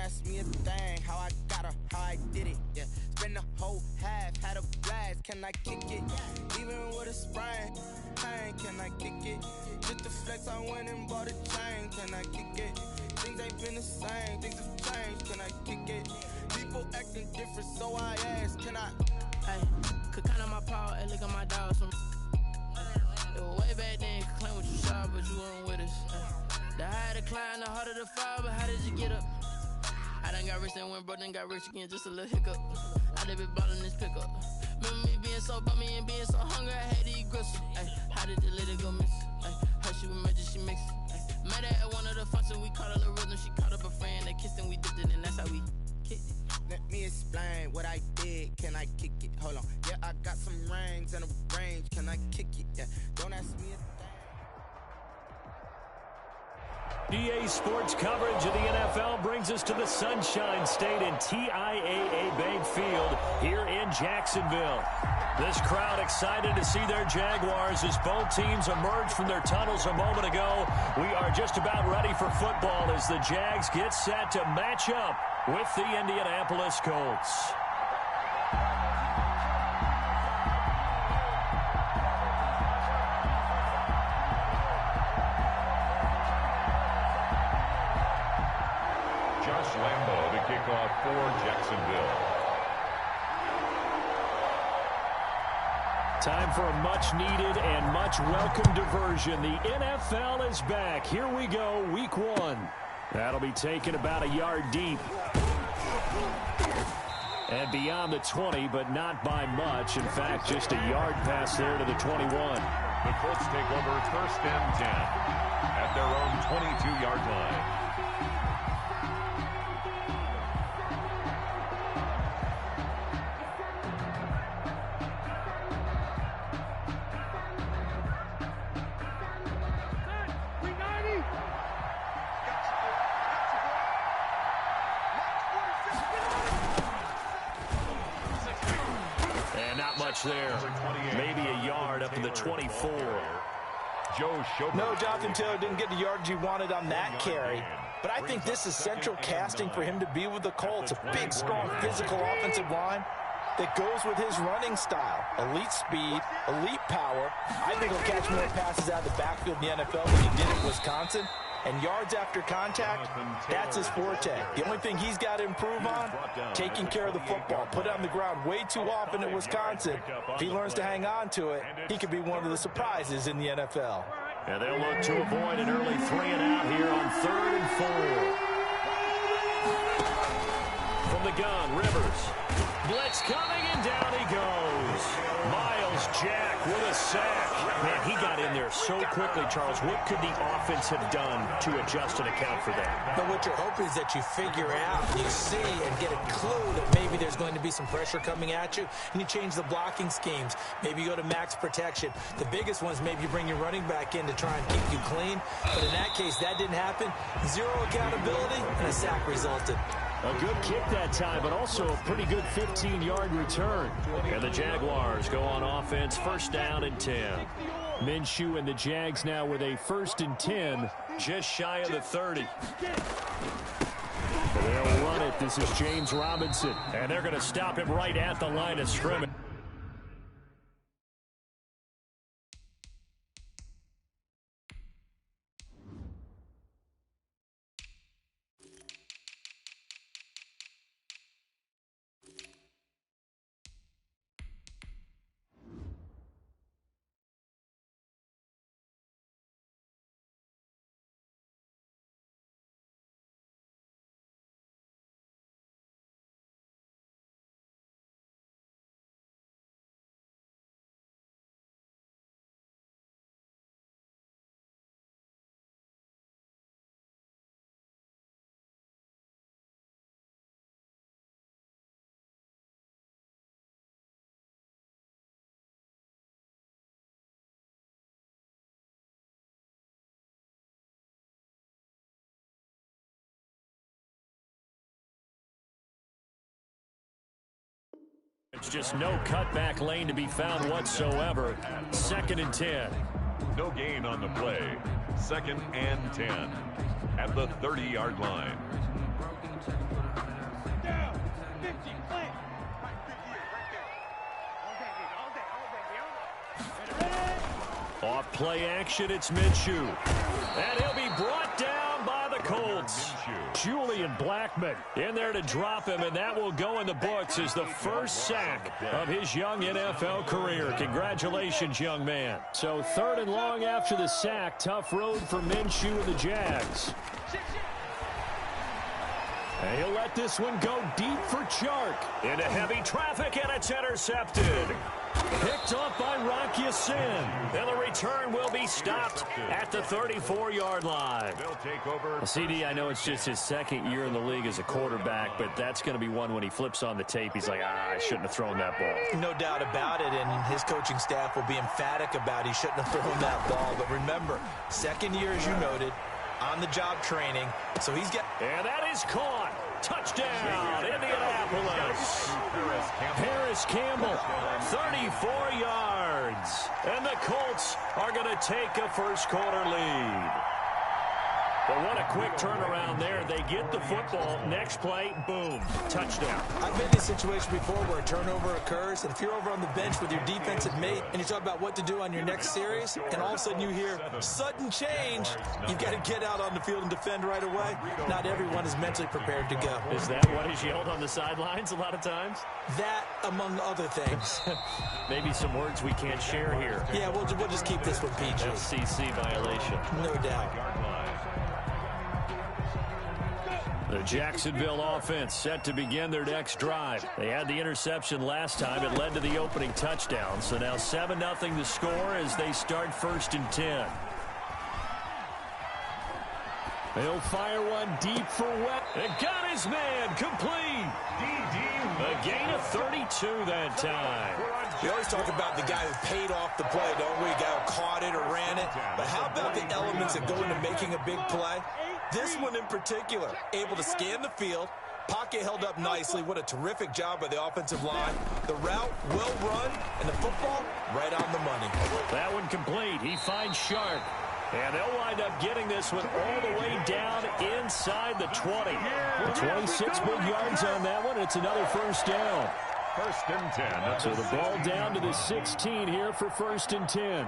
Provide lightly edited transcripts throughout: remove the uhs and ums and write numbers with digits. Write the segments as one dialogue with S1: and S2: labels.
S1: ask me a thing, how I got her, how I did it, yeah. Spend the whole half, had a blast, can I kick it? Even with a sprain, pain, can I kick it? Just the flex, I went and bought a chain, can I kick it? Things ain't been the same, things have changed, can I kick it? People acting different, so I ask, can I?
S2: Hey, could count on my power, and look at my dogs from. It was way back then, could claim what you saw, but you weren't with us. The higher the climb, the harder the fall, but how did you get up? I done got rich and went broke, then got rich again, just a little hiccup. I done been ballin' this pickup. Remember me being so bummy and being so hungry, I had to eat gristle. Ay, how did the lady go miss? Ay, her she was magic, she mixed. Met her at one of the functions, we caught a little rhythm, she caught up a friend, they kissed and we dipped it, and that's how we kicked it.
S1: Let me explain what I did, can I kick it? Hold on, yeah, I got some rings and a range, can I kick it? Yeah, don't ask me a thing.
S3: EA Sports coverage of the NFL brings us to the Sunshine State and TIAA Bank Field here in Jacksonville. This crowd excited to see their Jaguars as both teams emerged from their tunnels a moment ago. We are just about ready for football as the Jags get set to match up with the Indianapolis Colts.
S4: Josh Lambo to kick off for Jacksonville.
S3: Time for a much-needed and much-welcome diversion. The NFL is back. Here we go, week one. That'll be taken about a yard deep. And beyond the 20, but not by much. In fact, just a yard pass there to the 21.
S4: The Colts take over 1st and 10 at their own 22-yard line.
S3: There, maybe a yard up to the 24.
S5: No, Jonathan Taylor didn't get the yardage he wanted on that carry, but I think this is central casting for him to be with the Colts. A big, strong, physical offensive line that goes with his running style. Elite speed, elite power. I think he'll catch more passes out of the backfield in the NFL than he did in Wisconsin. And yards after contact, that's his forte. The only thing he's got to improve on, taking care of the football. Put it on the ground way too often at Wisconsin. If he learns to hang on to it, he could be one of the surprises in the NFL.
S3: And they'll look to avoid an early 3-and-out here on 3rd and 4. From the gun, Rivers. Blitz coming, and down he goes. Miles Jack with a sack. Man, he got in there so quickly, Charles. What could the offense have done to adjust and account for that?
S6: But what you're hoping is that you figure out, you see, and get a clue that maybe there's going to be some pressure coming at you, and you change the blocking schemes. Maybe you go to max protection. The biggest ones, maybe you bring your running back in to try and keep you clean. But in that case, that didn't happen. Zero accountability, and a sack resulted.
S3: A good kick that time, but also a pretty good 15-yard return. And the Jaguars go on offense, 1st down and 10. Minshew and the Jags now with a 1st and 10, just shy of the 30. They'll run it. This is James Robinson. And they're going to stop him right at the line of scrimmage. It's just no cutback lane to be found whatsoever. 2nd and 10.
S4: No gain on the play. 2nd and 10 at the 30-yard line.
S3: off play action. It's Minshew. And he'll be brought down by the Colts. Julian Blackmon in there to drop him, and that will go in the books as the first sack of his young NFL career. Congratulations, young man. So 3rd and long after the sack. Tough road for Minshew and the Jags. And he'll let this one go deep for Chark. Into heavy traffic, and it's intercepted. Picked off by Rock Ya-Sin. And the return will be stopped at the 34-yard line. Well, CD, I know it's just his 2nd year in the league as a quarterback, but that's going to be one when he flips on the tape. He's like, I shouldn't have thrown that ball.
S6: No doubt about it, and his coaching staff will be emphatic about he shouldn't have thrown that ball. But remember, 2nd year, as you noted, on-the-job training, so he's got...
S3: And that is caught. Touchdown, Indianapolis. Harris Campbell, 34 yards. And the Colts are going to take a first-quarter lead. But what a quick turnaround there. They get the football. Next play, boom, touchdown.
S6: I've been in a situation before where a turnover occurs, and if you're over on the bench with your defensive mate and you talk about what to do on your next series, and all of a sudden you hear sudden change, you've got to get out on the field and defend right away. Not everyone is mentally prepared to go.
S3: Is that what is yelled on the sidelines a lot of times?
S6: That, among other things.
S3: Maybe some words we can't share here.
S6: Yeah, we'll just keep this one PG.
S3: FCC violation.
S6: No doubt.
S3: The Jacksonville offense set to begin their next drive. They had the interception last time. It led to the opening touchdown. So now 7-0 the score as they start 1st and 10. He'll fire one deep for Webb. And got his man complete. A gain of 32 that time.
S6: We always talk about the guy who paid off the play, don't we? The guy who caught it or ran it. But how about the elements that go into making a big play? This one in particular, able to scan the field, pocket held up nicely. What a terrific job by the offensive line. The route, well run, and the football, right on the money.
S3: That one complete. He finds Sharp. And they'll wind up getting this one all the way down inside the 20. 26 big yards on that one. It's another first down.
S4: 1st and 10.
S3: So the ball down to the 16 here for 1st and 10.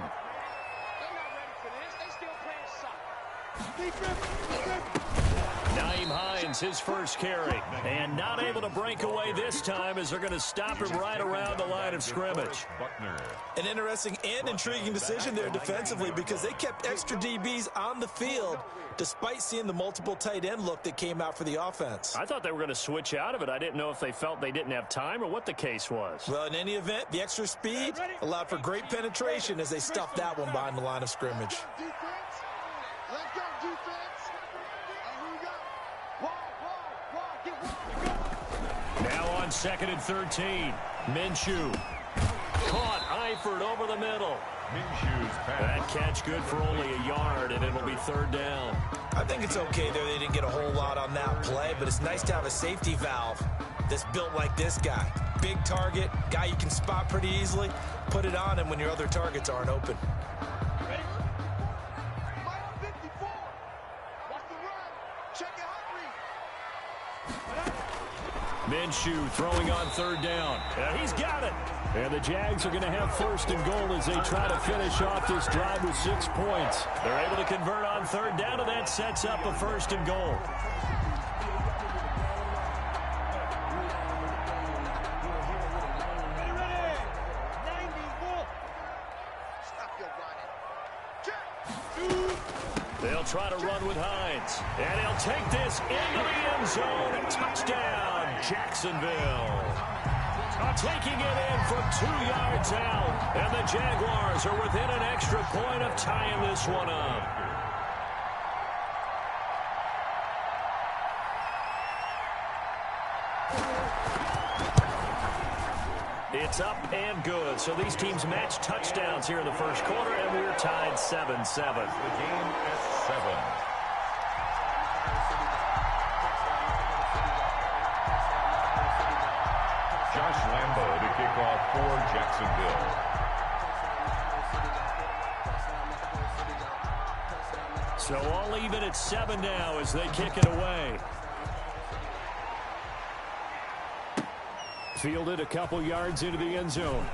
S3: Nyheim Hines, his first carry. And not able to break away this time as they're going to stop him right around the line of scrimmage.
S6: An interesting and intriguing decision there defensively because they kept extra DBs on the field despite seeing the multiple tight end look that came out for the offense.
S3: I thought they were going to switch out of it. I didn't know if they felt they didn't have time or what the case was.
S6: Well, in any event, the extra speed allowed for great penetration as they stuffed that one behind the line of scrimmage.
S3: Now on 2nd and 13. Minshew. Caught Eifert over the middle. That catch good for only a yard, and it'll be 3rd down.
S6: I think it's okay there. They didn't get a whole lot on that play, but it's nice to have a safety valve that's built like this guy. Big target, guy you can spot pretty easily. Put it on him when your other targets aren't open.
S3: Minshew throwing on 3rd down. And he's got it. And the Jags are going to have 1st and goal as they try to finish off this drive with 6 points. They're able to convert on 3rd down, and that sets up a 1st and goal. They'll try to run with Hines. And he'll take this into the end zone. Touchdown, Jacksonville. Taking it in from 2 yards out. And the Jaguars are within an extra point of tying this one up. It's up and good. So these teams match touchdowns here in the first quarter, and we're tied 7-7.
S4: The game at 7. Josh Lambo to kick off for Jacksonville.
S3: So all even at 7 now as they kick it away. Fielded a couple yards into the end zone.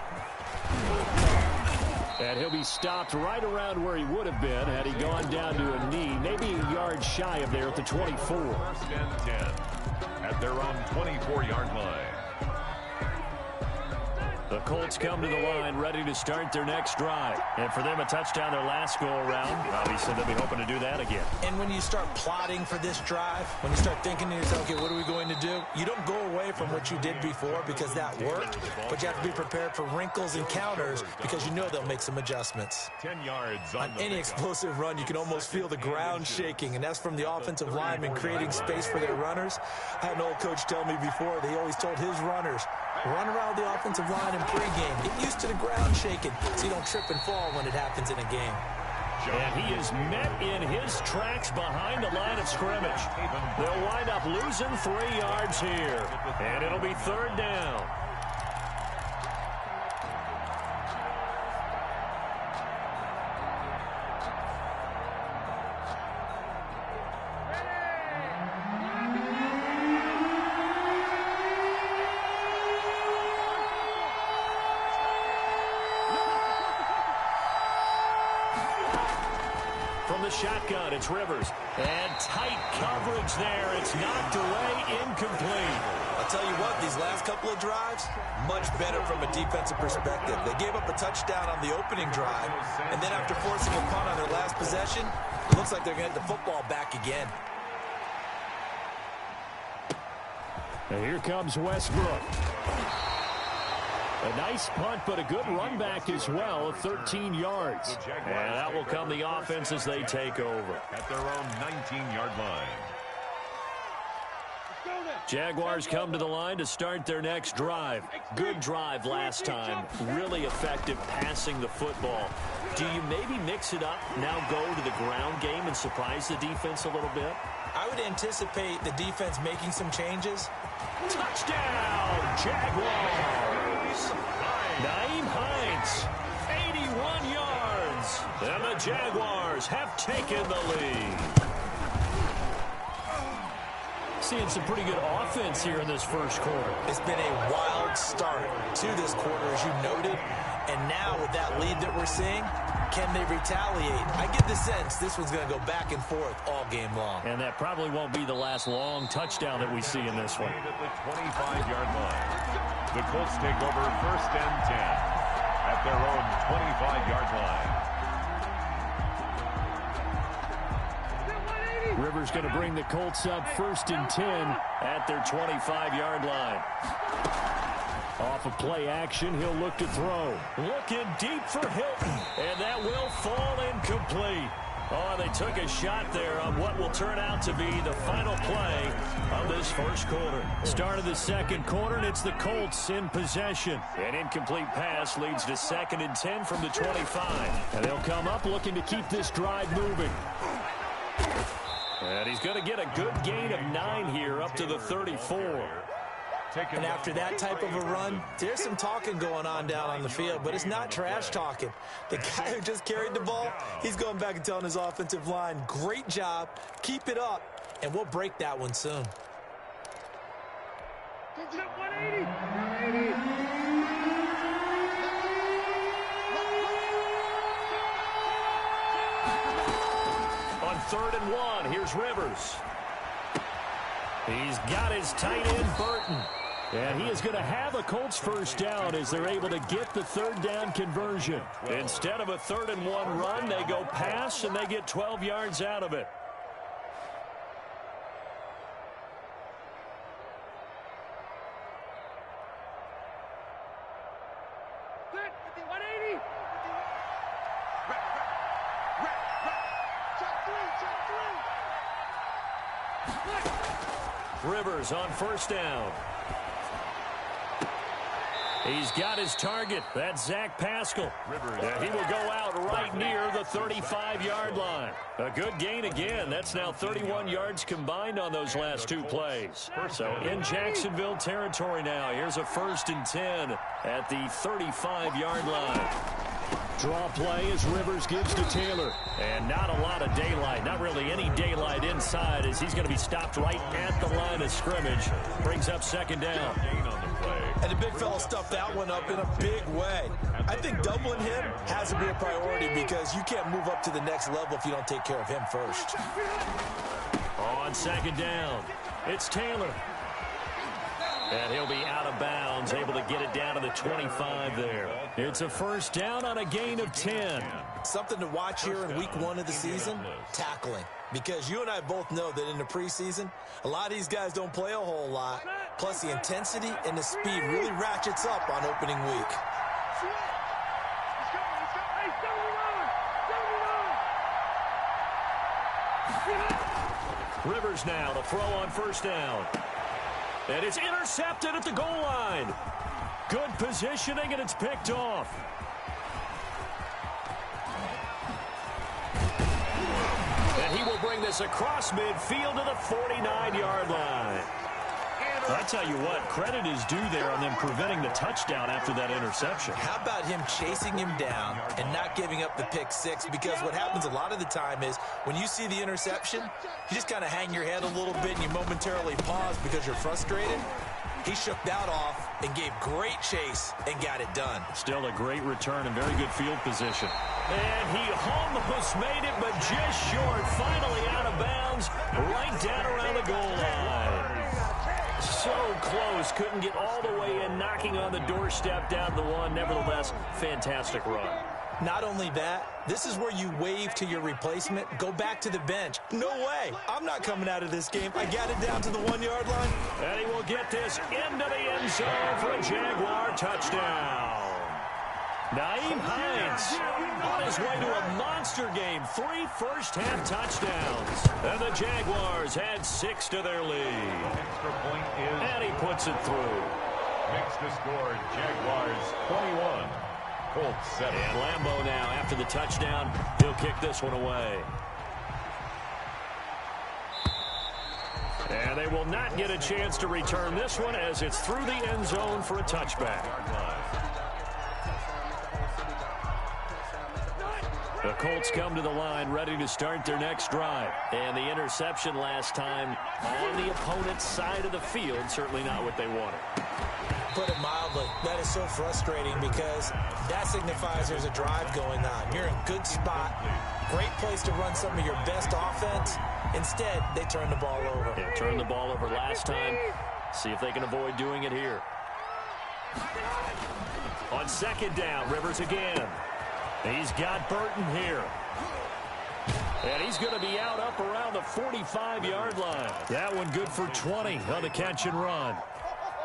S3: And he'll be stopped right around where he would have been had he gone down to a knee, maybe a yard shy of there at the 24.
S4: First and 10 at their own 24-yard line.
S3: The Colts come to the line ready to start their next drive. And for them, a touchdown their last go-around. Obviously, they'll be hoping to do that again.
S6: And when you start plotting for this drive, when you start thinking to yourself, okay, what are we going to do? You don't go away from what you did before because that worked, but you have to be prepared for wrinkles and counters because you know they'll make some adjustments.
S4: 10 yards
S6: on any explosive run, you can almost feel the ground shaking, and that's from the offensive linemen creating space for their runners. I had an old coach tell me before, they always told his runners, run around the offensive line in pregame. Get used to the ground shaking so you don't trip and fall when it happens in a game.
S3: And he is met in his tracks behind the line of scrimmage. They'll wind up losing 3 yards here. And it'll be third down. Shotgun, it's Rivers. And tight coverage there. It's knocked away, incomplete.
S6: I'll tell you what, these last couple of drives, much better from a defensive perspective. They gave up a touchdown on the opening drive, and then after forcing a punt on their last possession, it looks like they're going to get the football back again.
S3: And here comes Westbrook. A nice punt, but a good run back as well of 13 yards. And that will come the offense as they take over.
S4: At their own 19-yard line.
S3: Jaguars come to the line to start their next drive. Good drive last time. Really effective passing the football. Do you maybe mix it up, now go to the ground game and surprise the defense a little bit?
S6: I would anticipate the defense making some changes.
S3: Touchdown, Jaguars! Nyheim Hines, 81 yards. And the Jaguars have taken the lead. Seeing some pretty good offense here in this first quarter.
S6: It's been a wild start to this quarter, as you noted. And now with that lead that we're seeing, can they retaliate? I get the sense this one's going to go back and forth all game long.
S3: And that probably won't be the last long touchdown that we see in this one.
S4: At the 25-yard line. The Colts take over first and 10 at their own 25-yard line.
S3: Rivers going to bring the Colts up first and 10 at their 25-yard line. Off of play action, he'll look to throw. Looking deep for Hilton, and that will fall incomplete. Oh, they took a shot there on what will turn out to be the final play of this first quarter. Start of the second quarter, and it's the Colts in possession. An incomplete pass leads to 2nd and 10 from the 25. And they'll come up looking to keep this drive moving. And he's going to get a good gain of 9 here up to the 34.
S6: And after that type of a run, there's some talking going on down on the field, but it's not trash talking. The guy who just carried the ball, he's going back and telling his offensive line, great job, keep it up, and we'll break that one soon.
S7: 180, 180.
S3: On 3rd and 1, here's Rivers. He's got his tight end, Burton. And he is going to have a Colts first down as they're able to get the 3rd down conversion. Instead of a 3rd and 1 run, they go pass, and they get 12 yards out of it. Rivers on first down. He's got his target. That's Zach Pascal. He will go out right near the 35-yard line. A good gain again. That's now 31 yards combined on those last 2 plays. So in Jacksonville territory now. Here's a 1st and 10 at the 35-yard line. Draw play as Rivers gives to Taylor. And not a lot of daylight. Not really any daylight inside as he's going to be stopped right at the line of scrimmage. Brings up second down.
S6: And the big fella stuffed that one up in a big way. I think doubling him has to be a priority because you can't move up to the next level if you don't take care of him first.
S3: On second down, it's Taylor. And he'll be out of bounds, able to get it down to the 25 there. It's a first down on a gain of 10.
S6: Something to watch here in week 1 of the season, tackling. Because you and I both know that in the preseason, a lot of these guys don't play a whole lot. Plus, the intensity and the speed really ratchets up on opening week.
S3: Rivers now to throw on first down. And it's intercepted at the goal line. Good positioning, and it's picked off. And he will bring this across midfield to the 49-yard line. I tell you what, credit is due there on them preventing the touchdown after that interception.
S6: How about him chasing him down and not giving up the pick six? Because what happens a lot of the time is when you see the interception, you just kind of hang your head a little bit and you momentarily pause because you're frustrated. He shook that off and gave great chase and got it done.
S3: Still a great return and very good field position. And he almost made it, but just short. Finally out of bounds, right down around the goal line. So close, couldn't get all the way in, knocking on the doorstep down the one. Nevertheless, fantastic run.
S6: Not only that, this is where you wave to your replacement, go back to the bench. No way, I'm not coming out of this game. I got it down to the 1-yard line.
S3: And he will get this into the end zone for a Jaguar touchdown. Nyheim Hines on his way to a monster game. 3 first-half touchdowns. And the Jaguars add 6 to their lead.
S4: Extra point is...
S3: And he puts it through.
S4: Makes the score Jaguars 21. Colts 7.
S3: And Lambeau now, after the touchdown, he'll kick this one away. And they will not get a chance to return this one as it's through the end zone for a touchback. The Colts come to the line ready to start their next drive. And the interception last time on the opponent's side of the field, certainly not what they wanted.
S6: Put it mildly, that is so frustrating because that signifies there's a drive going on. You're in a good spot, great place to run some of your best offense. Instead, they turn the ball over.
S3: They turned the ball over last time. See if they can avoid doing it here. On second down, Rivers again. He's got Burton here. And he's going to be out up around the 45-yard line. That one good for 20 on the catch and run.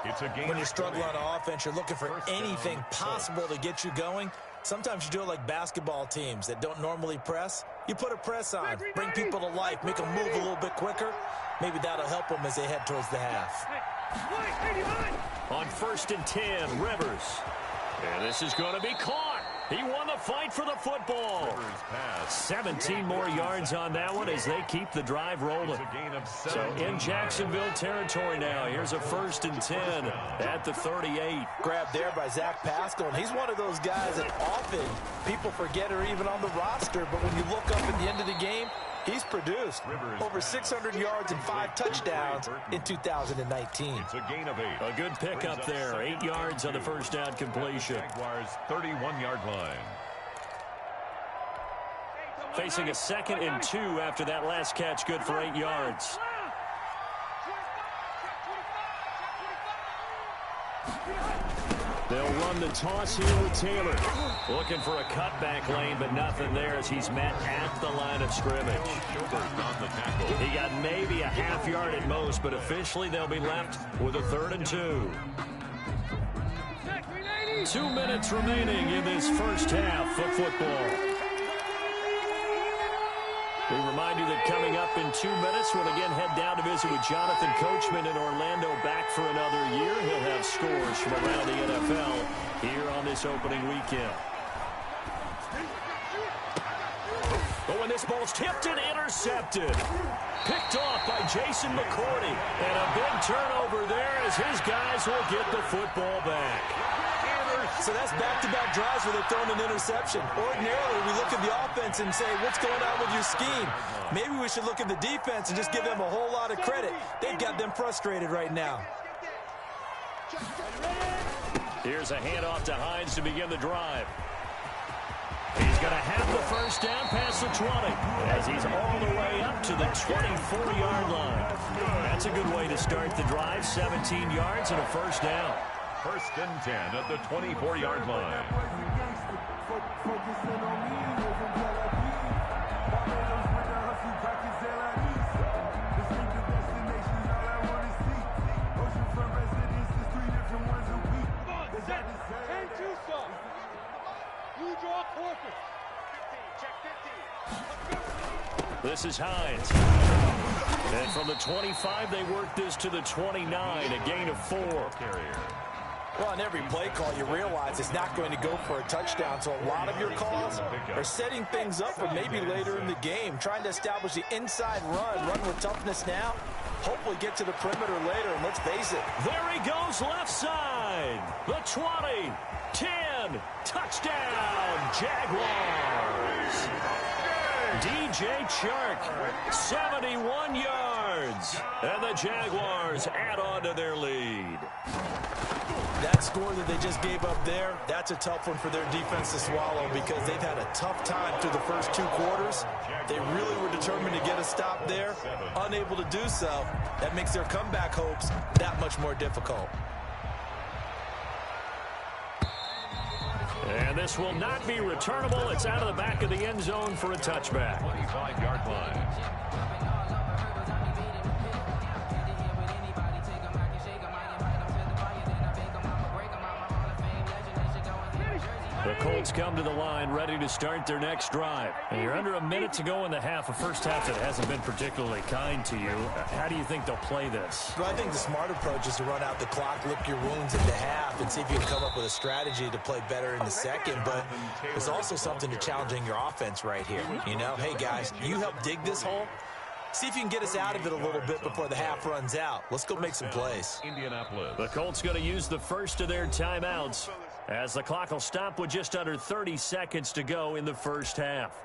S4: It's a game.
S6: When you're struggling on offense, you're looking for anything possible to get you going. Sometimes you do it like basketball teams that don't normally press. You put a press on, bring people to life, make them move a little bit quicker. Maybe that'll help them as they head towards the half.
S3: On 1st and 10, Rivers. And this is going to be caught. He won the fight for the football. 17 more yards on that one as they keep the drive rolling. So in Jacksonville territory now. Here's a 1st and 10 at the 38.
S6: Grabbed there by Zach Pascal. And he's one of those guys that often people forget are even on the roster. But when you look up at the end of the game, he's produced over 600 yards and 5 touchdowns in 2019.
S4: It's a gain of 8.
S3: A good pickup there. 8 yards on the first down completion.
S4: Jaguars 31-yard line.
S3: Facing a 2nd and 2 after that last catch, good for 8 yards. They'll run the toss here with Taylor. Looking for a cutback lane, but nothing there as he's met at the line of scrimmage. He got maybe a half yard at most, but officially they'll be left with a 3rd and 2. 2 minutes remaining in this first half of football. We remind you that coming up in 2 minutes, we'll again head down to visit with Jonathan Coachman in Orlando, back for another year. He'll have scores from around the NFL here on this opening weekend. But when this ball's tipped and intercepted, picked off by Jason McCourty. And a big turnover there as his guys will get the football back.
S6: So that's back-to-back drives where they've thrown an interception. Ordinarily, we look at the offense and say, what's going on with your scheme? Maybe we should look at the defense and just give them a whole lot of credit. They've got them frustrated right now.
S3: Here's a handoff to Hines to begin the drive. He's going to have the first down past the 20 as he's all the way up to the 24-yard line. That's a good way to start the drive. 17 yards and a first down.
S4: First and 10 at the 24-yard line.
S3: This is Hines. And from the 25, they work this to the 29, a gain of 4.
S5: Well, on every play call, you realize it's not going to go for a touchdown, so a lot of your calls are setting things up for maybe later in the game, trying to establish the inside run with toughness now, hopefully get to the perimeter later, and let's face it.
S3: There he goes, left side. The 20, 10, touchdown, Jaguars. DJ Chark, 71 yards, and the Jaguars add on to their lead.
S6: That score that they just gave up there, that's a tough one for their defense to swallow because they've had a tough time through the first 2 quarters. They really were determined to get a stop there, unable to do so. That makes their comeback hopes that much more difficult.
S3: And this will not be returnable. It's out of the back of the end zone for a touchback.
S4: 25-yard line.
S3: The Colts come to the line ready to start their next drive. And you're under a minute to go in the half, a first half that hasn't been particularly kind to you. How do you think they'll play this?
S6: Well, I think the smart approach is to run out the clock, lick your wounds into half, and see if you can come up with a strategy to play better in the second. But there's also something to challenging your offense right here. You know, hey, guys, you help dig this hole. See if you can get us out of it a little bit before the half runs out. Let's go make some plays.
S4: Indianapolis.
S3: The Colts going to use the first of their timeouts as the clock will stop with just under 30 seconds to go in the first half.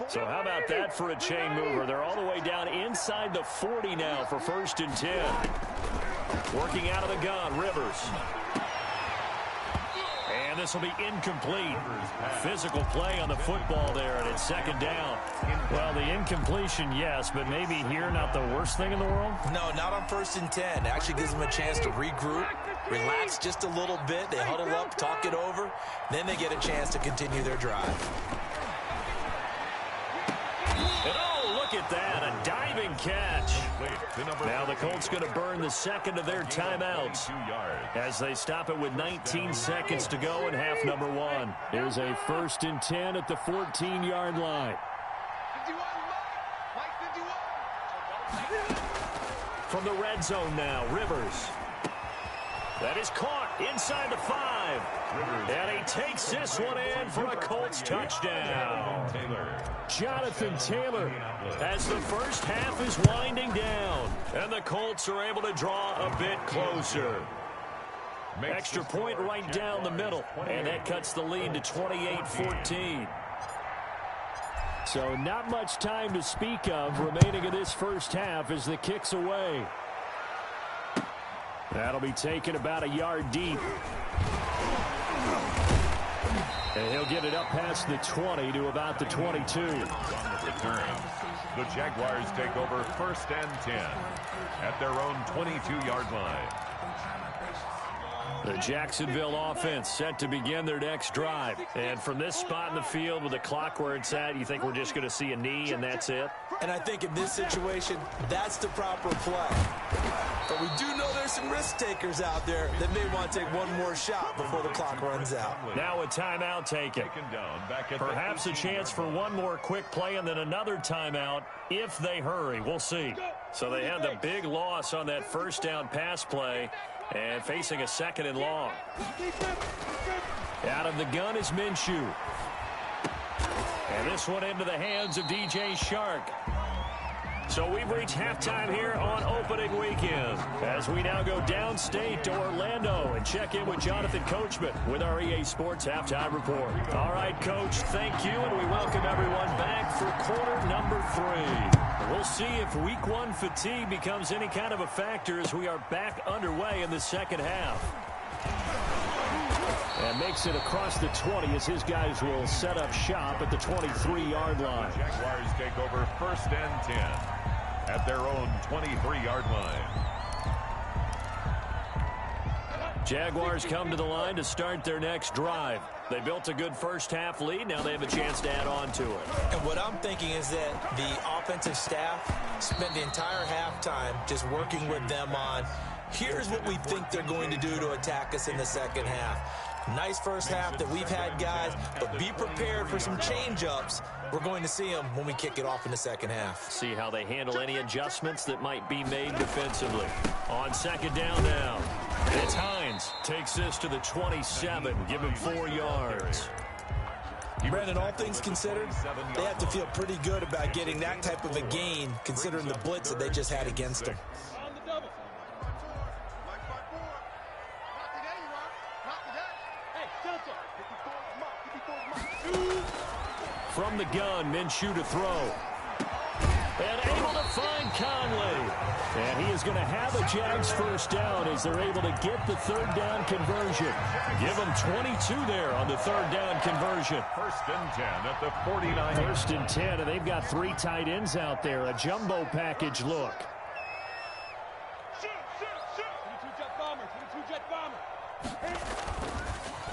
S3: So how about that for a chain mover? They're all the way down inside the 40 now for first and 10. Working out of the gun, Rivers. And this will be incomplete. Physical play on the football there, and it's second down. Well, the incompletion, yes, but maybe here not the worst thing in the world?
S6: No, not on first and 10. It actually gives them a chance to regroup, relax just a little bit. They huddle up, talk it over. Then they get a chance to continue their drive.
S3: And oh, look at that, a diving catch. Now the Colts going to burn the second of their timeouts as they stop it with 19 seconds to go in half number 1. Here's a first and 10 at the 14-yard line. From the red zone now, Rivers. That is caught inside the 5. And he takes this one in for a Colts touchdown. Jonathan Taylor as the first half is winding down. And the Colts are able to draw a bit closer. Extra point right down the middle. And that cuts the lead to 28-14. So not much time to speak of remaining in this first half as the kick's away. That'll be taken about a yard deep. And he'll get it up past the 20 to about the 22.
S4: The Jaguars take over first and 10 at their own 22-yard line.
S3: The Jacksonville offense set to begin their next drive. And from this spot in the field with the clock where it's at, you think we're just going to see a knee and that's it?
S6: And I think in this situation, that's the proper play. But we do know there's some risk takers out there that may want to take one more shot before the clock runs out.
S3: Now a timeout taken. Perhaps a chance for one more quick play and then another timeout if they hurry. We'll see. So they had the big loss on that first down pass play. And facing a second and long. Out of the gun is Minshew. And this one into the hands of DJ Chark. So we've reached halftime here on opening weekend as we now go downstate to Orlando and check in with Jonathan Coachman with our EA Sports Halftime Report. All right, Coach, thank you, and we welcome everyone back for quarter number 3. We'll see if week 1 fatigue becomes any kind of a factor as we are back underway in the second half. And makes it across the 20 as his guys will set up shop at the 23-yard line.
S4: Jaguars take over 1st and 10 at their own 23-yard line.
S3: Jaguars come to the line to start their next drive. They built a good first-half lead. Now they have a chance to add on to it.
S6: And what I'm thinking is that the offensive staff spent the entire halftime just working with them on, here's what we think they're going to do to attack us in the second half. Nice first half that we've had, guys, but be prepared for some change-ups. We're going to see them when we kick it off in the second half.
S3: See how they handle any adjustments that might be made defensively. On second down now, it's Hines. Takes this to the 27. Give him 4 yards.
S6: Brandon, all things considered, they have to feel pretty good about getting that type of a gain considering the blitz that they just had against them.
S3: From the gun, Minshew to throw. And able to find Conley. And he is going to have a Jags first down as they're able to get the 3rd down conversion. Give them 22 there on the 3rd down conversion.
S4: 1st and 10 at the 49.
S3: 1st and 10, and they've got 3 tight ends out there. A jumbo package look.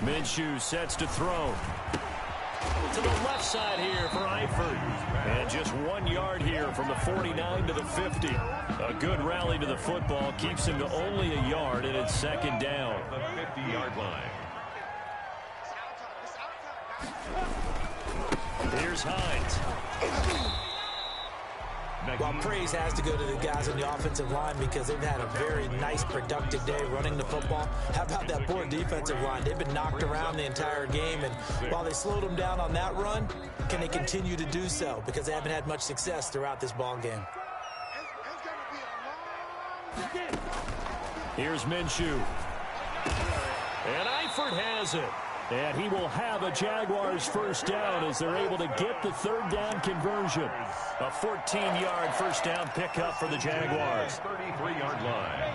S3: Minshew sets to throw. To the left side here for Eifert. And just 1 yard here from the 49 to the 50. A good rally to the football keeps him to only a yard, and it's 2nd down.
S4: The 50-yard line.
S3: Here's Hines.
S6: Well, praise has to go to the guys on the offensive line because they've had a very nice, productive day running the football. How about that poor defensive line? They've been knocked around the entire game, and while they slowed them down on that run, can they continue to do so? Because they haven't had much success throughout this ball game.
S3: Here's Minshew. And Eifert has it. And he will have a Jaguars first down as they're able to get the 3rd down conversion. A 14-yard first down pickup for the Jaguars.
S4: 33-yard line.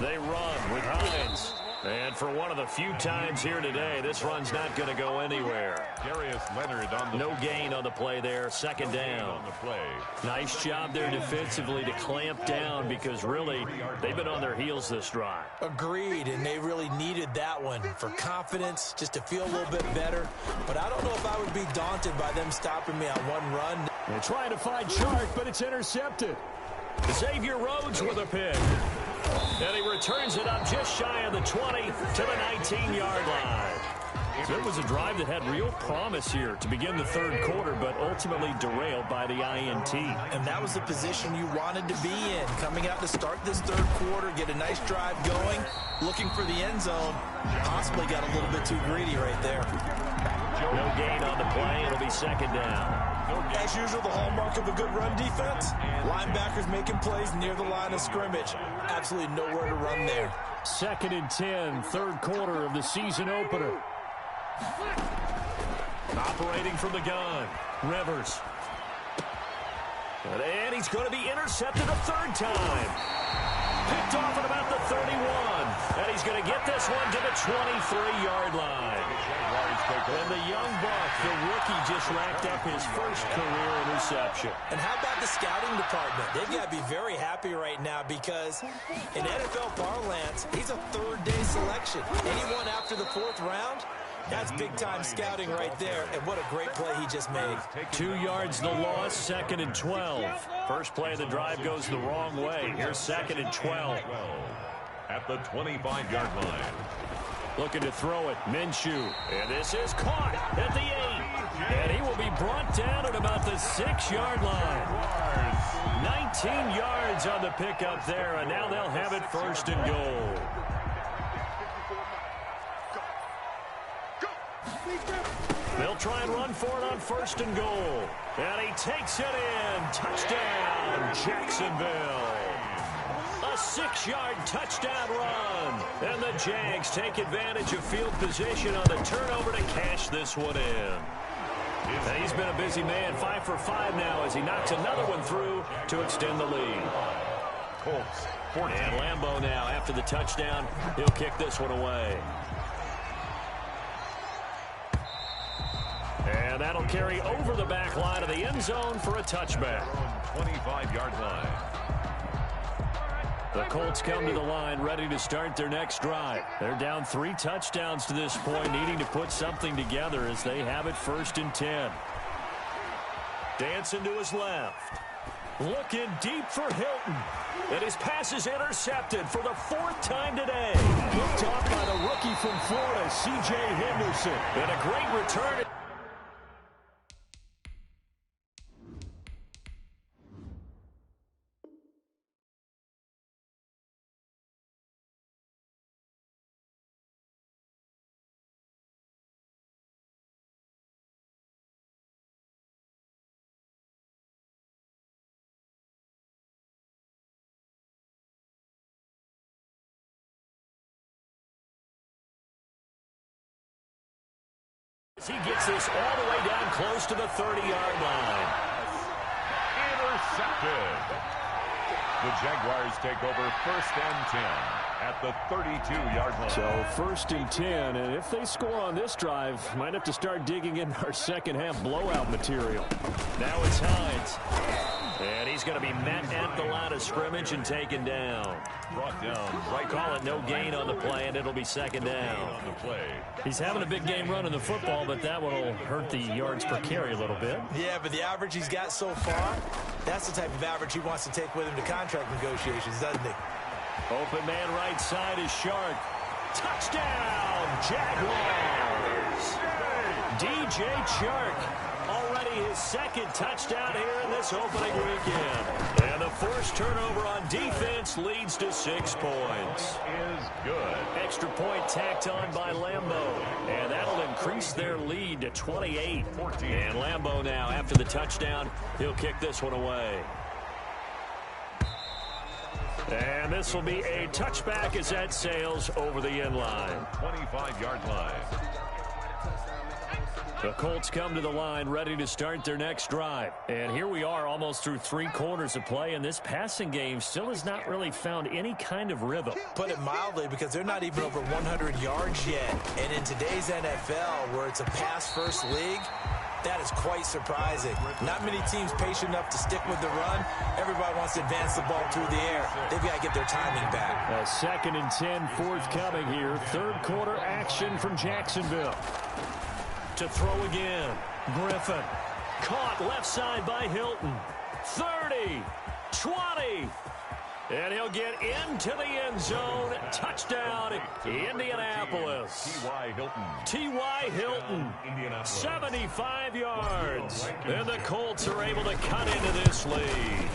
S3: They run with Hines. And for one of the few times here today, this run's not going to go anywhere.
S4: Darius Leonard on the
S3: No gain on the play there. 2nd down.
S4: on the play.
S3: Nice job there defensively to clamp down because really they've been on their heels this drive.
S6: Agreed, and they really needed that one for confidence, just to feel a little bit better. But I don't know if I would be daunted by them stopping me on one run.
S3: They're trying to find Chark, but it's intercepted. Xavier Rhodes with a pick. And he returns it up just shy of the 20 to the 19-yard line. So it was a drive that had real promise here to begin the 3rd quarter, but ultimately derailed by the INT.
S6: And that was the position you wanted to be in, coming out to start this 3rd quarter, get a nice drive going, looking for the end zone. Possibly got a little bit too greedy right there.
S3: No gain on the play. It'll be 2nd down.
S6: As usual, the hallmark of a good run defense, linebackers making plays near the line of scrimmage. Absolutely nowhere to run there.
S3: 2nd and 10, 3rd quarter of the season opener. Operating from the gun, Rivers. And he's going to be intercepted a 3rd time. Picked off at about the 31. And he's going to get this one to the 23-yard line. And the young buck, the rookie, just racked up his first career interception.
S6: And how about the scouting department? They've got to be very happy right now because in NFL parlance, he's a 3rd-day selection. Anyone after the 4th round, that's big-time scouting right there. And what a great play he just made.
S3: 2 yards the loss, 2nd and 12. First play of the drive goes the wrong way. Here's 2nd and 12.
S4: At the 25-yard line.
S3: Looking to throw it, Minshew. And this is caught at the 8. And he will be brought down at about the 6-yard line. 19 yards on the pickup there, and now they'll have it 1st and goal. They'll try and run for it on 1st and goal. And he takes it in. Touchdown, Jacksonville. A 6-yard touchdown run. And the Jags take advantage of field position on the turnover to cash this one in. And he's been a busy man, 5 for 5 now as he knocks another one through to extend the lead.
S4: Colts.
S3: And Lambeau now, after the touchdown, he'll kick this one away. And that'll carry over the back line of the end zone for a touchback.
S4: 25-yard line.
S3: The Colts come to the line ready to start their next drive. They're down 3 touchdowns to this point, needing to put something together as they have it 1st and 10. Dancing to his left. Looking deep for Hilton. And his pass is intercepted for the 4th time today. Picked off by the rookie from Florida, C.J. Henderson. And a great return. He gets this all the way down close to the 30-yard line.
S4: Intercepted. The Jaguars take over 1st and 10 at the 32-yard line.
S3: So 1st and 10, and if they score on this drive, might have to start digging in our second-half blowout material. Now it's Hines. And he's going to be met at the line of scrimmage and taken down.
S4: Brought down right.
S3: Call it no gain on the play, and it'll be 2nd down.
S4: On the play.
S3: He's having a big game running the football, but that one will hurt the yards per carry a little bit.
S6: Yeah, but the average he's got so far, that's the type of average he wants to take with him to contract negotiations, doesn't he?
S3: Open man right side is Shark. Touchdown, Jaguars! DJ Chark. Already his 2nd touchdown here in this opening weekend. And the forced turnover on defense leads to 6 points.
S4: Is good.
S3: Extra point tacked on by Lambeau. And that'll increase their lead to 28. And Lambeau now, after the touchdown, he'll kick this one away. And this will be a touchback as that sails over the end line.
S4: 25-yard line.
S3: The Colts come to the line ready to start their next drive. And here we are almost through 3 quarters of play, and this passing game still has not really found any kind of rhythm.
S6: Put it mildly, because they're not even over 100 yards yet. And in today's NFL, where it's a pass-first league, that is quite surprising. Not many teams patient enough to stick with the run. Everybody wants to advance the ball through the air. They've got to get their timing back.
S3: A 2nd and 10 forthcoming here. 3rd quarter action from Jacksonville. To throw again. Griffin. Caught left side by Hilton. 30. 20. And he'll get into the end zone. Touchdown, Indianapolis.
S4: T.Y. Hilton.
S3: T.Y. Hilton. 75 yards. And the Colts are able to cut into this lead.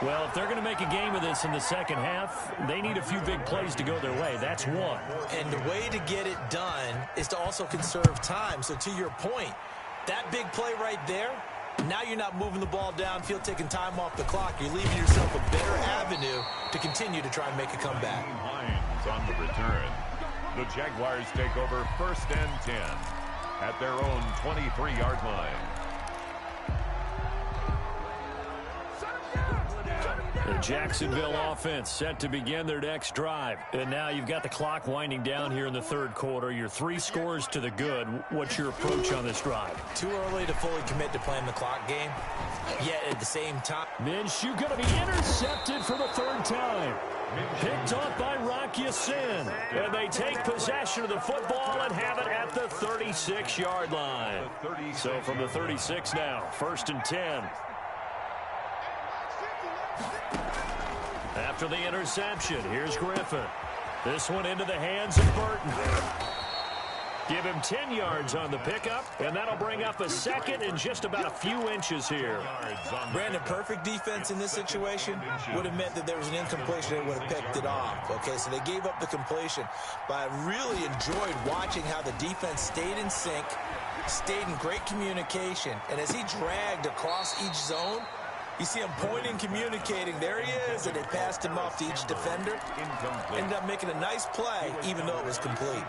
S3: Well, if they're going to make a game of this in the second half, they need a few big plays to go their way. That's one.
S6: And the way to get it done is to also conserve time. So to your point, that big play right there, now you're not moving the ball downfield, taking time off the clock. You're leaving yourself a better avenue to continue to try and make a comeback.
S4: Hines on the return. The Jaguars take over 1st and 10 at their own 23-yard line.
S3: The Jacksonville offense set to begin their next drive. And now you've got the clock winding down here in the 3rd quarter. You're 3 scores to the good. What's your approach on this drive?
S6: Too early to fully commit to playing the clock game. Yet at the same time,
S3: Minshew going to be intercepted for the 3rd time. Picked off by Rock Ya-Sin. And they take possession of the football and have it at the 36-yard line. So from the 36 now, 1st and 10. After the interception, here's Griffin. This one into the hands of Burton. Give him 10 yards on the pickup, and that'll bring up a second and just about a few inches here.
S6: Brandon, perfect defense in this situation would have meant that there was an incompletion. They would have picked it off. Okay, so they gave up the completion. But I really enjoyed watching how the defense stayed in sync, stayed in great communication, and as he dragged across each zone, you see him pointing, communicating. There he is, and they passed him off to each defender. Ended up making a nice play, even though it was complete.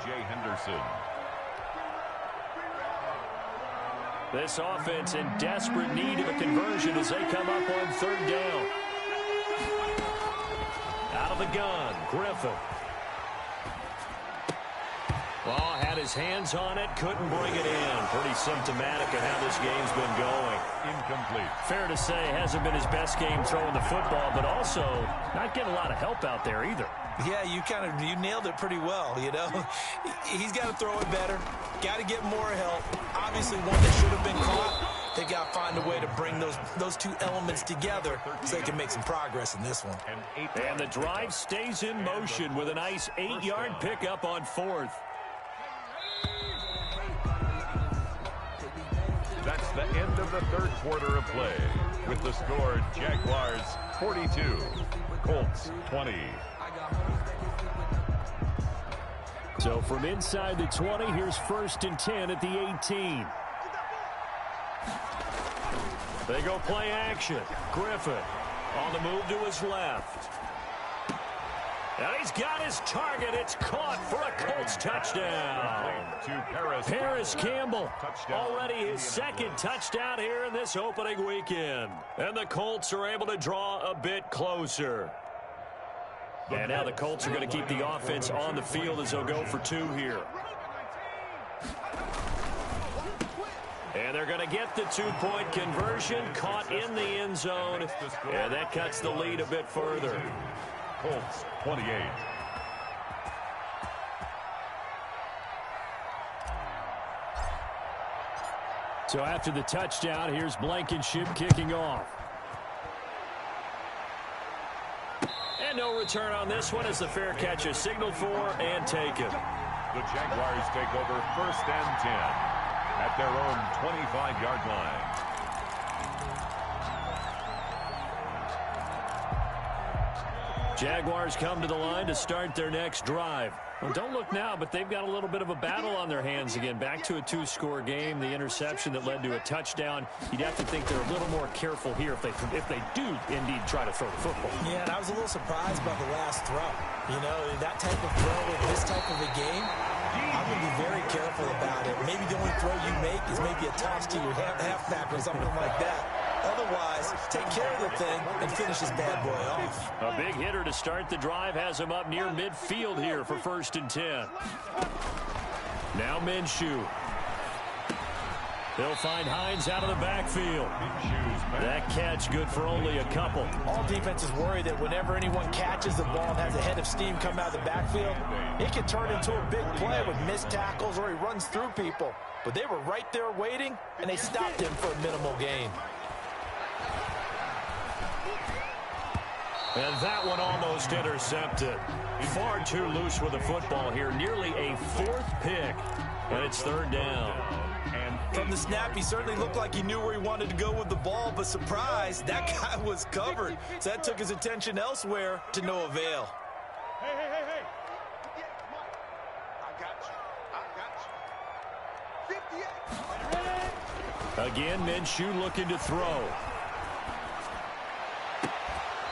S3: This offense in desperate need of a conversion as they come up on 3rd down. Out of the gun, Griffin. Well, had his hands on it, couldn't bring it in. Pretty symptomatic of how this game's been going.
S4: Incomplete.
S3: Fair to say, hasn't been his best game throwing the football, but also not getting a lot of help out there either.
S6: Yeah, you nailed it pretty well, you know. He's got to throw it better. Got to get more help. Obviously, one that should have been caught. They got to find a way to bring those two elements together so they can make some progress in this one.
S3: And the drive stays in motion with a nice 8-yard pickup on 4th.
S4: That's the end of the 3rd quarter of play. With the score, Jaguars 42, Colts 20.
S3: So from inside the 20, here's 1st and 10 at the 18. They go play action. Griffin on the move to his left. And he's got his target. It's caught for a Colts touchdown. Paris Campbell, already his 2nd touchdown here in this opening weekend. And the Colts are able to draw a bit closer. And now the Colts are going to keep the offense on the field as they'll go for 2 here. And they're going to get the 2-point conversion, caught in the end zone, and that cuts the lead a bit further.
S4: Colts 28.
S3: So after the touchdown, here's Blankenship kicking off. And no return on this one as the fair catch is signaled for and taken.
S4: The Jaguars take over 1st and 10 at their own 25-yard line.
S3: Jaguars come to the line to start their next drive. Well, don't look now, but they've got a little bit of a battle on their hands again. Back to a 2-score game. The interception that led to a touchdown. You'd have to think they're a little more careful here if they do indeed try to throw the football.
S6: Yeah, and I was a little surprised by the last throw. You know, that type of throw in this type of a game, I would be very careful about it. Maybe the only throw you make is maybe a toss to your halfback or something like that. Otherwise, take care of the thing and finish this bad boy off.
S3: A big hitter to start the drive has him up near midfield here for 1st and 10. Now Minshew. They'll find Hines out of the backfield. That catch good for only a couple.
S6: All defenses worry that whenever anyone catches the ball and has a head of steam come out of the backfield, it can turn into a big play with missed tackles or he runs through people. But they were right there waiting, and they stopped him for a minimal gain.
S3: And that one almost intercepted. Far too loose with the football here. Nearly a 4th pick. And it's 3rd down.
S6: And from the snap, he certainly looked like he knew where he wanted to go with the ball. But surprise, that guy was covered. So that took his attention elsewhere to no avail.
S7: Hey. I got you.
S3: Again, Minshew looking to throw.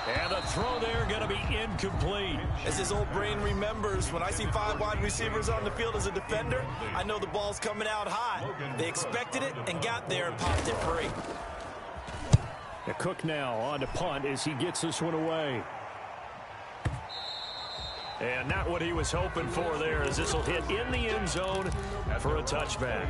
S3: And the throw there going to be incomplete.
S6: As his old brain remembers, when I see 5 wide receivers on the field as a defender, I know the ball's coming out high. They expected it and got there and popped it free.
S3: The Cook now on to punt as he gets this one away. And not what he was hoping for there, as this will hit in the end zone for a touchback.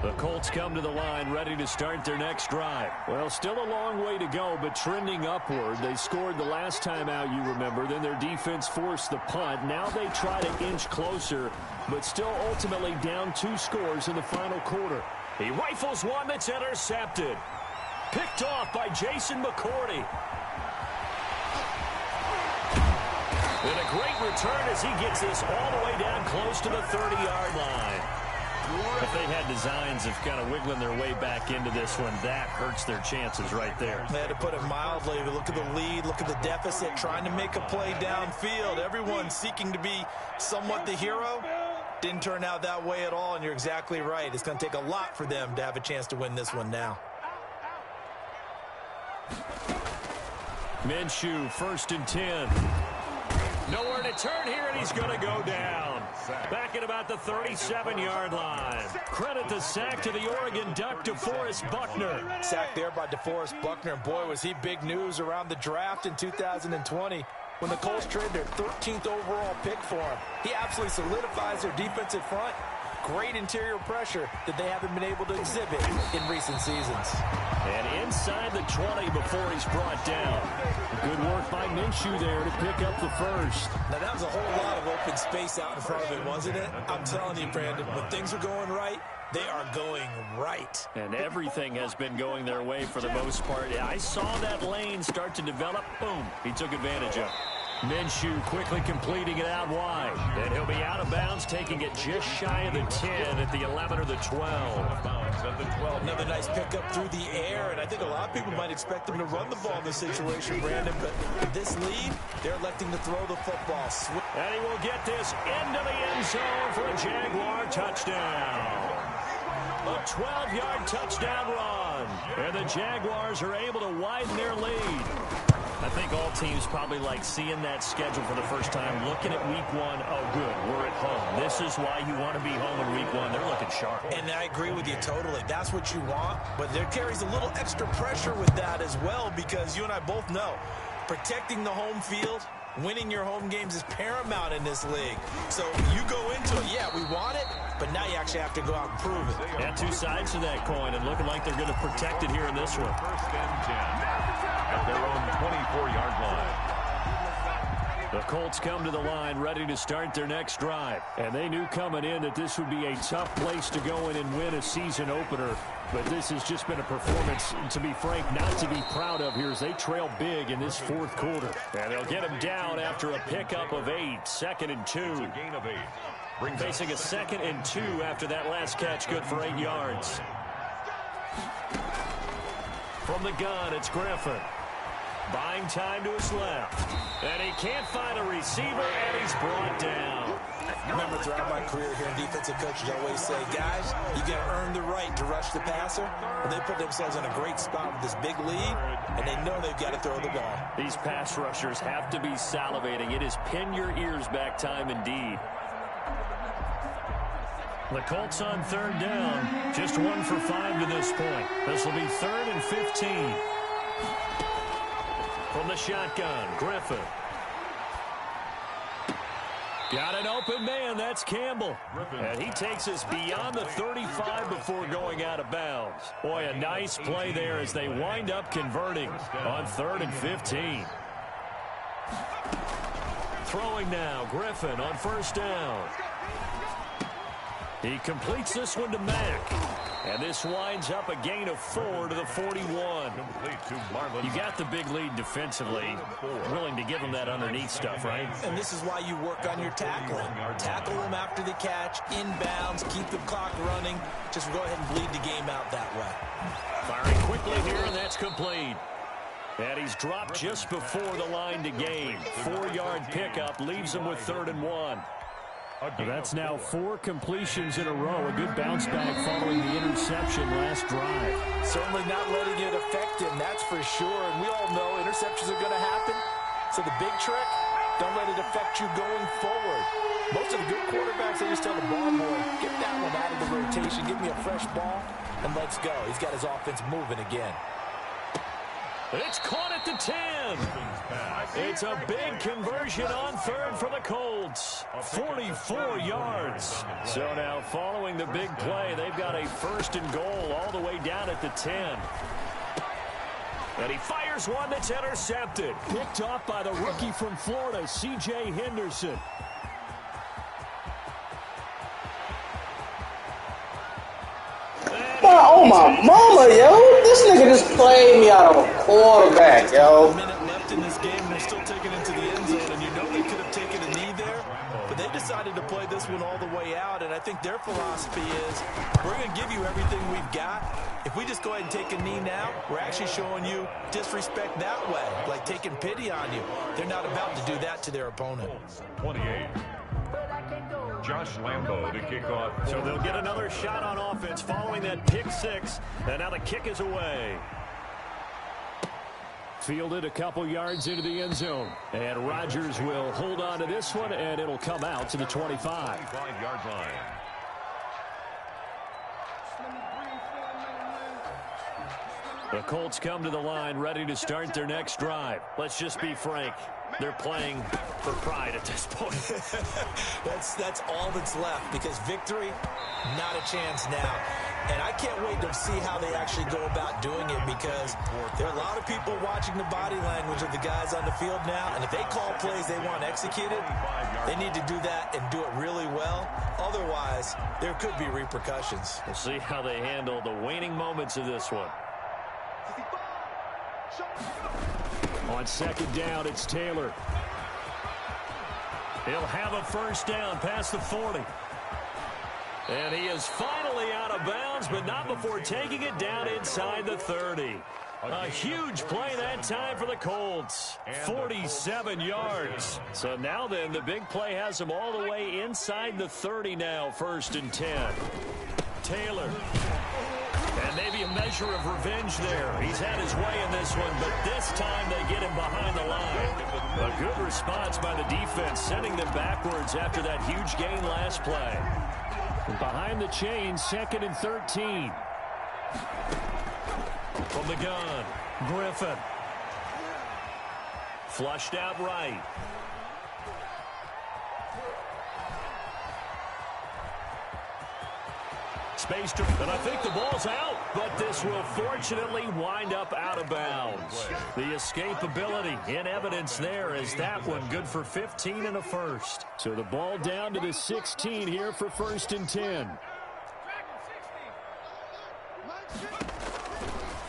S3: The Colts come to the line ready to start their next drive. Well, still a long way to go, but trending upward. They scored the last time out, you remember. Then their defense forced the punt. Now they try to inch closer, but still ultimately down 2 scores in the final quarter. He rifles one that's intercepted. Picked off by Jason McCourty. And a great return as he gets this all the way down close to the 30-yard line. If they had designs of kind of wiggling their way back into this one, that hurts their chances right there.
S5: They had to put it mildly. Look at the lead, look at the deficit, trying to make a play downfield. Everyone seeking to be somewhat the hero. Didn't turn out that way at all, and you're exactly right. It's going to take a lot for them to have a chance to win this one now.
S3: Minshew, 1st and 10. Nowhere to turn here, and he's going to go down. Back at about the 37-yard line. Credit the sack to the Oregon Duck, DeForest Buckner.
S5: Sacked there by DeForest Buckner, and boy, was he big news around the draft in 2020 when the Colts traded their 13th overall pick for him. He absolutely solidifies their defensive front. Great interior pressure that they haven't been able to exhibit in recent seasons.
S3: And inside the 20 before he's brought down. Good work by Minshew there to pick up the first.
S5: Now, that was a whole lot of open space out in front of him, wasn't it? I'm telling you, Brandon, when things are going right, they are going right.
S3: And everything has been going their way for the most part. I saw that lane start to develop. Boom. He took advantage of it. Minshew quickly completing it out wide. And he'll be out of bounds, taking it just shy of the 10 at the 11 or the 12.
S5: Another nice pickup through the air, and I think a lot of people might expect him to run the ball in this situation, Brandon, but with this lead, they're electing to throw the football.
S3: And he will get this into the end zone for a Jaguar touchdown. A 12-yard touchdown run. And the Jaguars are able to widen their lead. I think all teams probably like seeing that schedule for the first time, looking at week 1. Oh, good, we're at home. This is why you want to be home in week 1. They're looking sharp.
S5: And I agree with you totally. That's what you want, but there carries a little extra pressure with that as well, because you and I both know protecting the home field, winning your home games is paramount in this league. So you go into it, yeah, we want it, but now you actually have to go out and prove it.
S3: Yeah, two sides to that coin, and looking like they're going to protect it here in this one.
S4: 1st and 10 at their own 24-yard line.
S3: The Colts come to the line ready to start their next drive. And they knew coming in that this would be a tough place to go in and win a season opener. But this has just been a performance, to be frank, not to be proud of here as they trail big in this 4th quarter. And they'll get him down after a pickup of 8, 2nd and 2.
S4: It's a gain of 8.
S3: Facing a 2nd and 2 after that last catch, good for 8 yards. From the gun, it's Griffin. Buying time to his left. And he can't find a receiver, and he's brought down.
S5: Remember, throughout my career here, defensive coaches always say, guys, you got to earn the right to rush the passer. And they put themselves in a great spot with this big lead, and they know they've got to throw the ball.
S3: These pass rushers have to be salivating. It is pin your ears back time indeed. The Colts on 3rd down. Just 1 for 5 to this point. This will be 3rd and 15. From the shotgun, Griffin. Got an open man, that's Campbell. And he takes us beyond the 35 before going out of bounds. Boy, a nice play there as they wind up converting on 3rd and 15. Throwing now, Griffin on 1st down. He completes this one to Mack. And this winds up a gain of 4 to the 41. You got the big lead defensively. Willing to give them that underneath stuff, right?
S5: And this is why you work on your tackling. Tackle them after the catch, inbounds, keep the clock running. Just go ahead and bleed the game out that way.
S3: Firing quickly here, and that's complete. And he's dropped just before the line to gain. 4-yard pickup leaves him with 3rd and 1. That's now 4 completions in a row. A good bounce back following the interception last drive.
S5: Certainly not letting it affect him, that's for sure. And we all know interceptions are going to happen. So the big trick, don't let it affect you going forward. Most of the good quarterbacks, they just tell the ball boy, get that one out of the rotation, give me a fresh ball, and let's go. He's got his offense moving again.
S3: It's caught at the 10. It's a big conversion on 3rd for the Colts. 44 yards. So now following the big play, they've got a 1st and goal all the way down at the 10. And he fires one that's intercepted. Picked off by the rookie from Florida, C.J. Henderson.
S8: Oh my mama, yo! This nigga just played me out of a quarterback, yo.
S5: A minute left in this game, and they're still taking it to the end zone, and you know they could have taken it decided to play this one all the way out, and I think their philosophy is we're going to give you everything we've got. If we just go ahead and take a knee now, we're actually showing you disrespect that way, like taking pity on you. They're not about to do that to their opponent.
S4: 28. Josh Lambo to kick off.
S3: So they'll get another shot on offense following that pick six, and now the kick is away. Fielded a couple yards into the end zone. And Rodgers will hold on to this one, and it'll come out to the 25.
S4: 25-yard line.
S3: The Colts come to the line ready to start their next drive. Let's just be frank. They're playing for pride at this point.
S6: That's all that's left, because victory, not a chance now. And I can't wait to see how they actually go about doing it, because there are a lot of people watching the body language of the guys on the field now, and if they call plays they want executed, they need to do that and do it really well. Otherwise, there could be repercussions.
S3: We'll see how they handle the waning moments of this one. On second down, it's Taylor. He'll have a first down past the 40. And he is finally out of bounds, but not before taking it down inside the 30. A huge play that time for the Colts. 47 yards. So now then, the big play has them all the way inside the 30 now, 1st and 10. Taylor. And maybe a measure of revenge there. He's had his way in this one, but this time they get him behind the line. A good response by the defense, sending them backwards after that huge gain last play. And behind the chains, 2nd and 13. From the gun, Griffin. Flushed out right. Space to, and I think the ball's out, but this will fortunately wind up out of bounds. The escapability in evidence there, as that one good for 15 and a first. So the ball down to the 16 here for 1st and 10.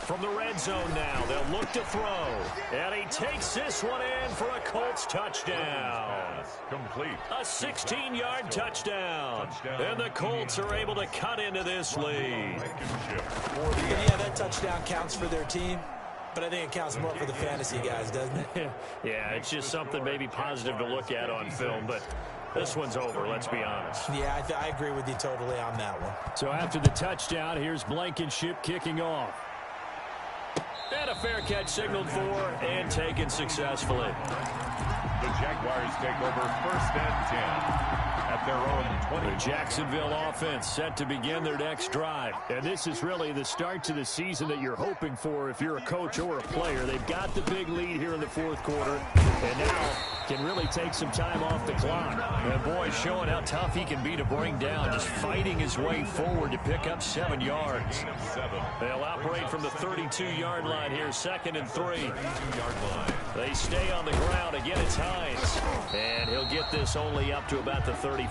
S3: From the red zone now, they'll look to throw. And he takes this one in for a Colts touchdown.
S4: Complete.
S3: A 16-yard touchdown. And the Colts are able to cut into this lead.
S6: Yeah, that touchdown counts for their team, but I think it counts more for the fantasy guys, doesn't it?
S3: Yeah, it's just something maybe positive to look at on film, but this one's over, let's be honest.
S6: Yeah, I agree with you totally on that one.
S3: So after the touchdown, here's Blankenship kicking off. And a fair catch signaled for and taken successfully.
S4: The Jaguars take over 1st and 10 at their own 20.
S3: The Jacksonville offense set to begin their next drive. And this is really the start to the season that you're hoping for if you're a coach or a player. They've got the big lead here in the 4th quarter, and now can really take some time off the clock. And boy, showing how tough he can be to bring down, just fighting his way forward to pick up 7 yards. They'll operate from the 32-yard line here, 2nd and 3. They stay on the ground. Again, it's Hines. And he'll get this only up to about the 35.